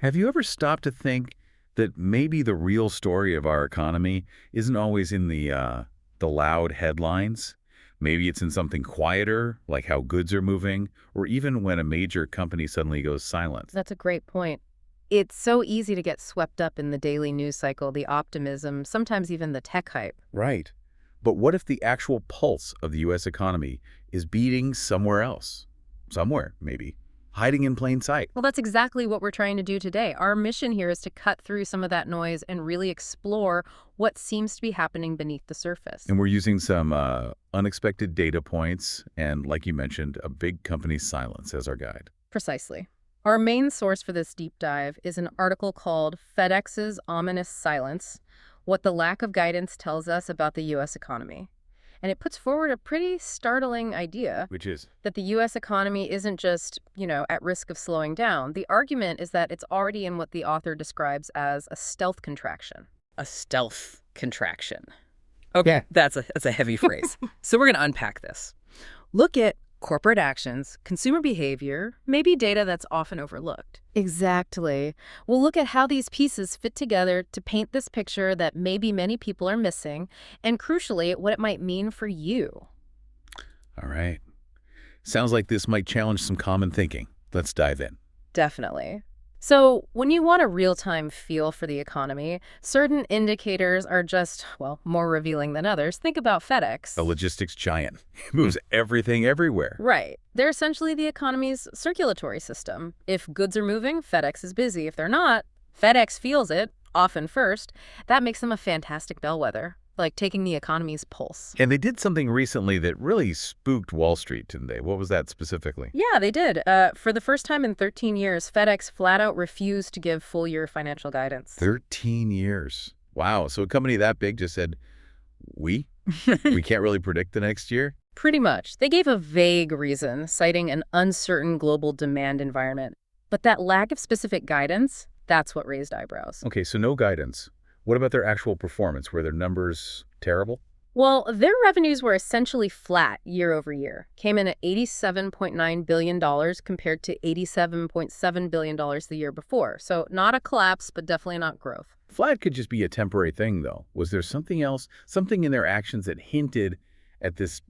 Have you ever stopped to think that maybe the real story of our economy isn't always in the loud headlines? Maybe it's in something quieter, like how goods are moving, or even when a major company suddenly goes silent. That's a great point. It's so easy to get swept up in the daily news cycle, the optimism, sometimes even the tech hype. Right. But what if the actual pulse of the U.S. economy is beating somewhere else? Somewhere, maybe. Hiding in plain sight. Well, that's exactly what we're trying to do today. Our mission here is to cut through some of that noise and really explore what seems to be happening beneath the surface. And we're using some unexpected data points and, like you mentioned, a big company's silence as our guide. Precisely. Our main source for this deep dive is an article called FedEx's Ominous Silence: What the Lack of Guidance Tells Us About the U.S. Economy. And it puts forward a pretty startling idea Which is? that the U.S. economy isn't just, at risk of slowing down. The argument is that it's already in what the author describes as a stealth contraction. A stealth contraction. Okay, that's a heavy phrase. So we're going to unpack this. Look at corporate actions, consumer behavior, maybe data that's often overlooked. Exactly. We'll look at how these pieces fit together to paint this picture that maybe many people are missing, and crucially, what it might mean for you. All right. Sounds like this might challenge some common thinking. Let's dive in. Definitely. So when you want a real-time feel for the economy, certain indicators are just, more revealing than others. Think about FedEx. A logistics giant. It moves everything everywhere. Right. They're essentially the economy's circulatory system. If goods are moving, FedEx is busy. If they're not, FedEx feels it, often first. That makes them a fantastic bellwether, like taking the economy's pulse. And they did something recently that really spooked Wall Street, didn't they? What was that specifically? Yeah, they did. For the first time in 13 years, FedEx flat out refused to give full-year financial guidance. 13 years. Wow. So a company that big just said, we can't really predict the next year? Pretty much. They gave a vague reason, citing an uncertain global demand environment. But that lack of specific guidance, that's what raised eyebrows. Okay, so no guidance. What about their actual performance? Were their numbers terrible? Well, their revenues were essentially flat year over year. Came in at $87.9 billion compared to $87.7 billion the year before. So not a collapse, but definitely not growth. Flat could just be a temporary thing, though. Was there something else, something in their actions that hinted at this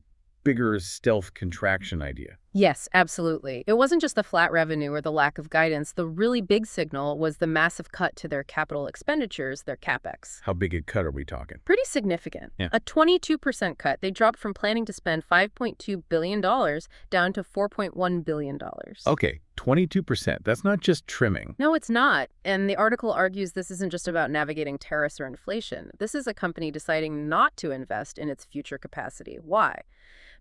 bigger stealth contraction idea? Yes, absolutely. It wasn't just the flat revenue or the lack of guidance. The really big signal was the massive cut to their capital expenditures, their CapEx. How big a cut are we talking? Pretty significant. Yeah. A 22% cut. They dropped from planning to spend $5.2 billion down to $4.1 billion. Okay, 22%. That's not just trimming. No, it's not. And the article argues this isn't just about navigating tariffs or inflation. This is a company deciding not to invest in its future capacity. Why?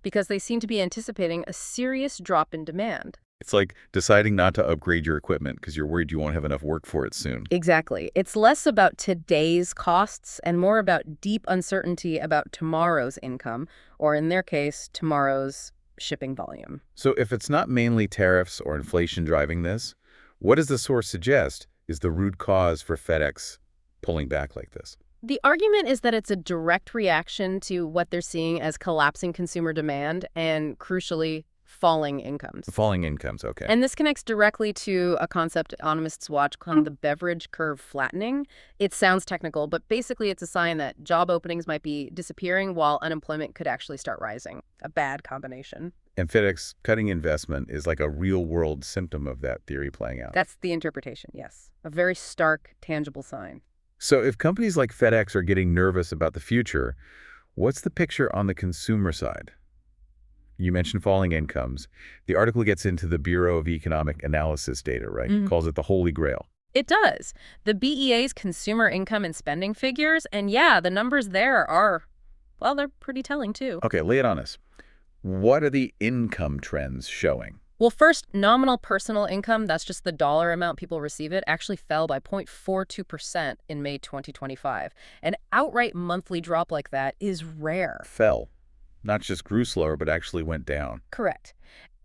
Because they seem to be anticipating a serious drop in demand. It's like deciding not to upgrade your equipment because you're worried you won't have enough work for it soon. Exactly. It's less about today's costs and more about deep uncertainty about tomorrow's income, or in their case, tomorrow's shipping volume. So if it's not mainly tariffs or inflation driving this, what does the source suggest is the root cause for FedEx pulling back like this? The argument is that it's a direct reaction to what they're seeing as collapsing consumer demand and, crucially, falling incomes. Falling incomes, okay. And this connects directly to a concept economists watch called the Beveridge Curve flattening. It sounds technical, but basically it's a sign that job openings might be disappearing while unemployment could actually start rising. A bad combination. And FedEx cutting investment is like a real-world symptom of that theory playing out. That's the interpretation, yes. A very stark, tangible sign. So if companies like FedEx are getting nervous about the future, what's the picture on the consumer side? You mentioned falling incomes. The article gets into the Bureau of Economic Analysis data, right? Calls it the Holy Grail. It does. The BEA's consumer income and spending figures, and yeah, the numbers there are, they're pretty telling too. Okay, lay it on us. What are the income trends showing? Well, first, nominal personal income, that's just the dollar amount people receive it, actually fell by 0.42% in May 2025. An outright monthly drop like that is rare. Fell. Not just grew slower, but actually went down. Correct.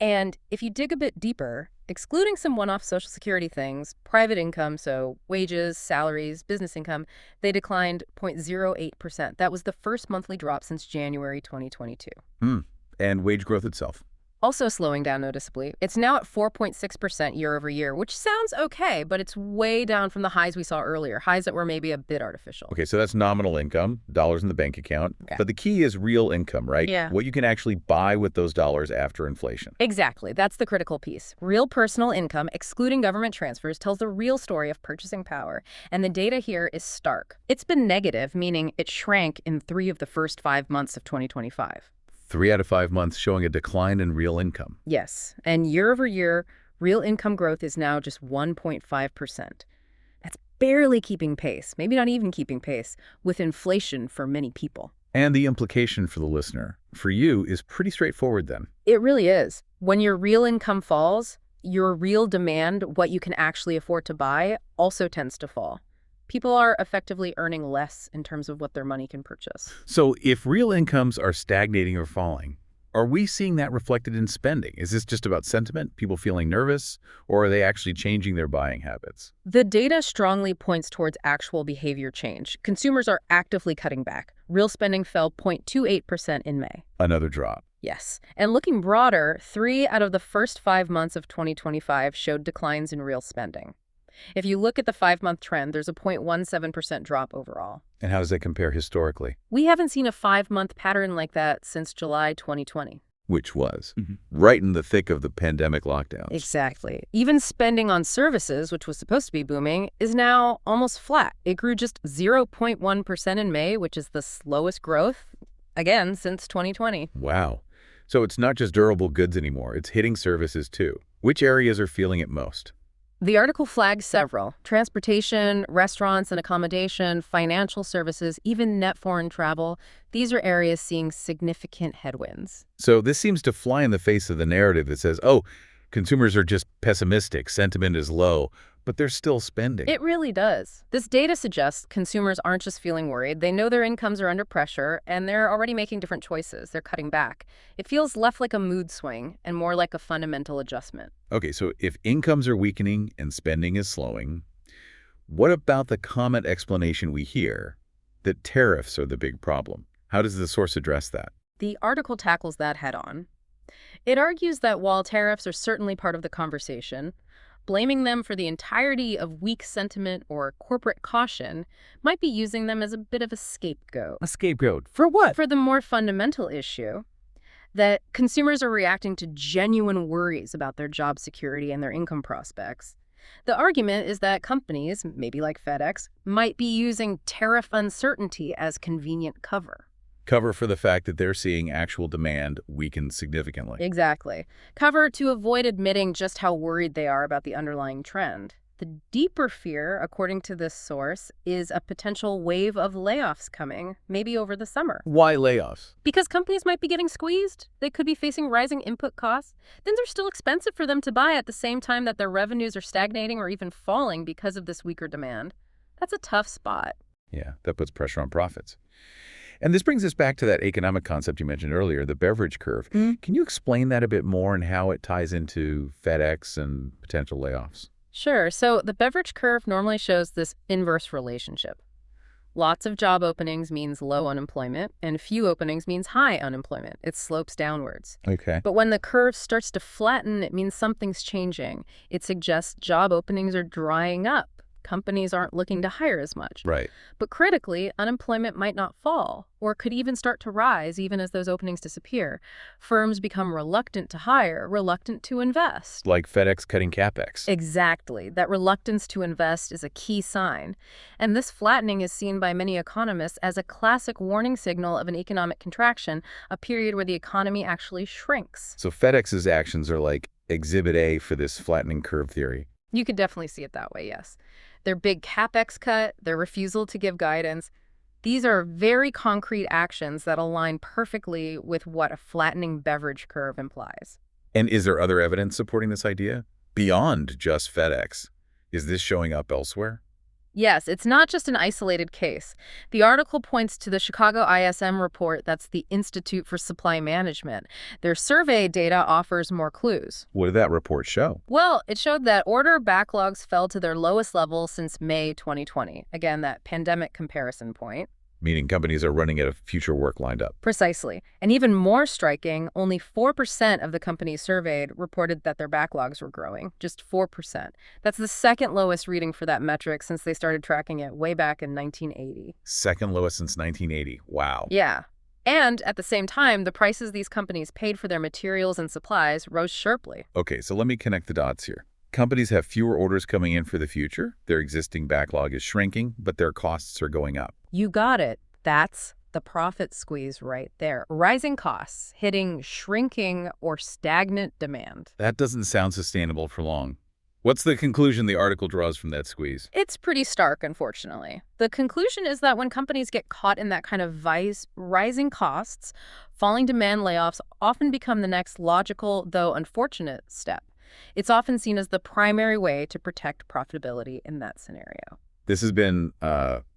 And if you dig a bit deeper, excluding some one-off Social Security things, private income, so wages, salaries, business income, they declined 0.08%. That was the first monthly drop since January 2022. And wage growth itself? also slowing down noticeably. It's now at 4.6% year over year, which sounds okay, but it's way down from the highs we saw earlier, highs that were maybe a bit artificial. Okay, so that's nominal income, dollars in the bank account. Okay. But the key is real income, right? Yeah. What you can actually buy with those dollars after inflation. Exactly. That's the critical piece. Real personal income, excluding government transfers, tells the real story of purchasing power. And the data here is stark. It's been negative, meaning it shrank in 3 of the first 5 months of 2025. 3 out of 5 months showing a decline in real income. Yes. And year over year, real income growth is now just 1.5%. That's barely keeping pace, maybe not even keeping pace, with inflation for many people. And the implication for the listener, for you, is pretty straightforward then. It really is. When your real income falls, your real demand, what you can actually afford to buy, also tends to fall. People are effectively earning less in terms of what their money can purchase. So if real incomes are stagnating or falling, are we seeing that reflected in spending? Is this just about sentiment, people feeling nervous, or are they actually changing their buying habits? The data strongly points towards actual behavior change. Consumers are actively cutting back. Real spending fell 0.28% in May. Another drop. Yes. And looking broader, 3 out of the first 5 months of 2025 showed declines in real spending. If you look at the 5-month trend, there's a 0.17% drop overall. And how does that compare historically? We haven't seen a 5-month pattern like that since July 2020. Which was right in the thick of the pandemic lockdowns. Exactly. Even spending on services, which was supposed to be booming, is now almost flat. It grew just 0.1% in May, which is the slowest growth, again, since 2020. Wow. So it's not just durable goods anymore. It's hitting services too. Which areas are feeling it most? The article flags several: transportation, restaurants and accommodation, financial services, even net foreign travel. These are areas seeing significant headwinds. So this seems to fly in the face of the narrative that says, oh, consumers are just pessimistic, sentiment is low, but they're still spending. It really does. This data suggests consumers aren't just feeling worried. They know their incomes are under pressure, and they're already making different choices. They're cutting back. It feels less like a mood swing and more like a fundamental adjustment. Okay, so if incomes are weakening and spending is slowing, what about the common explanation we hear that tariffs are the big problem? How does the source address that? The article tackles that head-on. It argues that while tariffs are certainly part of the conversation, blaming them for the entirety of weak sentiment or corporate caution might be using them as a bit of a scapegoat. A scapegoat? For what? For the more fundamental issue that consumers are reacting to genuine worries about their job security and their income prospects. The argument is that companies, maybe like FedEx, might be using tariff uncertainty as convenient cover. Cover for the fact that they're seeing actual demand weaken significantly. Exactly. Cover to avoid admitting just how worried they are about the underlying trend. The deeper fear, according to this source, is a potential wave of layoffs coming, maybe over the summer. Why layoffs? Because companies might be getting squeezed. They could be facing rising input costs. Things are still expensive for them to buy at the same time that their revenues are stagnating or even falling because of this weaker demand. That's a tough spot. Yeah, that puts pressure on profits. And this brings us back to that economic concept you mentioned earlier, the Beveridge Curve. Can you explain that a bit more and how it ties into FedEx and potential layoffs? Sure. So the Beveridge Curve normally shows this inverse relationship. Lots of job openings means low unemployment, and few openings means high unemployment. It slopes downwards. Okay. But when the curve starts to flatten, it means something's changing. It suggests job openings are drying up. Companies aren't looking to hire as much. Right. But critically, unemployment might not fall, or could even start to rise even as those openings disappear. Firms become reluctant to hire, reluctant to invest. Like FedEx cutting CapEx. Exactly. That reluctance to invest is a key sign. And this flattening is seen by many economists as a classic warning signal of an economic contraction, a period where the economy actually shrinks. So FedEx's actions are like exhibit A for this flattening curve theory. You could definitely see it that way, yes. Their big CapEx cut, their refusal to give guidance, these are very concrete actions that align perfectly with what a flattening Beveridge curve implies. And is there other evidence supporting this idea? Beyond just FedEx. Is this showing up elsewhere? Yes, it's not just an isolated case. The article points to the Chicago ISM report, that's the Institute for Supply Management. Their survey data offers more clues. What did that report show? Well, it showed that order backlogs fell to their lowest level since May 2020. Again, that pandemic comparison point. meaning companies are running out of future work lined up. Precisely. And even more striking, only 4% of the companies surveyed reported that their backlogs were growing. Just 4%. That's the second lowest reading for that metric since they started tracking it way back in 1980. Second lowest since 1980. Wow. Yeah. And at the same time, the prices these companies paid for their materials and supplies rose sharply. Okay, so let me connect the dots here. Companies have fewer orders coming in for the future. Their existing backlog is shrinking, but their costs are going up. You got it. That's the profit squeeze right there. Rising costs hitting shrinking or stagnant demand. That doesn't sound sustainable for long. What's the conclusion the article draws from that squeeze? It's pretty stark, unfortunately. The conclusion is that when companies get caught in that kind of rising costs, falling demand layoffs often become the next logical, though unfortunate, step. It's often seen as the primary way to protect profitability in that scenario. This has been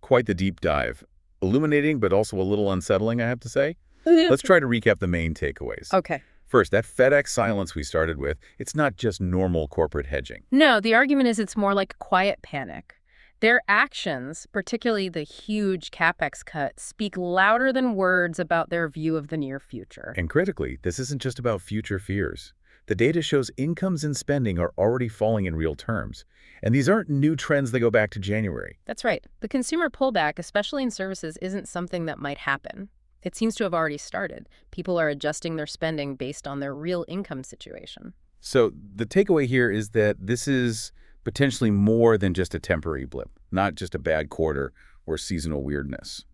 quite the deep dive. Illuminating, but also a little unsettling, I have to say. Let's try to recap the main takeaways. Okay. First, that FedEx silence we started with, it's not just normal corporate hedging. No, the argument is it's more like quiet panic. Their actions, particularly the huge CapEx cut, speak louder than words about their view of the near future. And critically, this isn't just about future fears. The data shows incomes and spending are already falling in real terms. And these aren't new trends that go back to January. That's right. The consumer pullback, especially in services, isn't something that might happen. It seems to have already started. People are adjusting their spending based on their real income situation. So the takeaway here is that this is potentially more than just a temporary blip, not just a bad quarter or seasonal weirdness.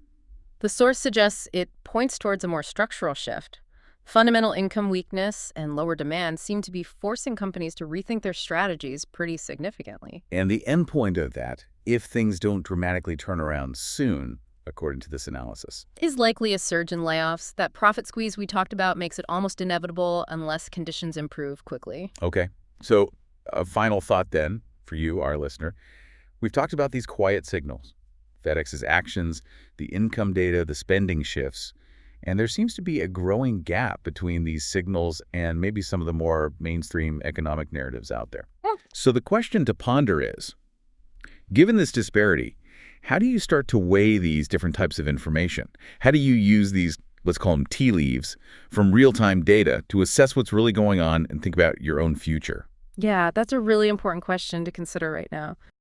The source suggests it points towards a more structural shift. Fundamental income weakness and lower demand seem to be forcing companies to rethink their strategies pretty significantly. And the endpoint of that, if things don't dramatically turn around soon, according to this analysis, Is likely a surge in layoffs. That profit squeeze we talked about makes it almost inevitable unless conditions improve quickly. Okay, so a final thought then for you, our listener. We've talked about these quiet signals, FedEx's actions, the income data, the spending shifts, and there seems to be a growing gap between these signals and maybe some of the more mainstream economic narratives out there. So the question to ponder is, given this disparity, how do you start to weigh these different types of information? How do you use these, let's call them tea leaves, from real-time data to assess what's really going on and think about your own future? Yeah, that's a really important question to consider right now.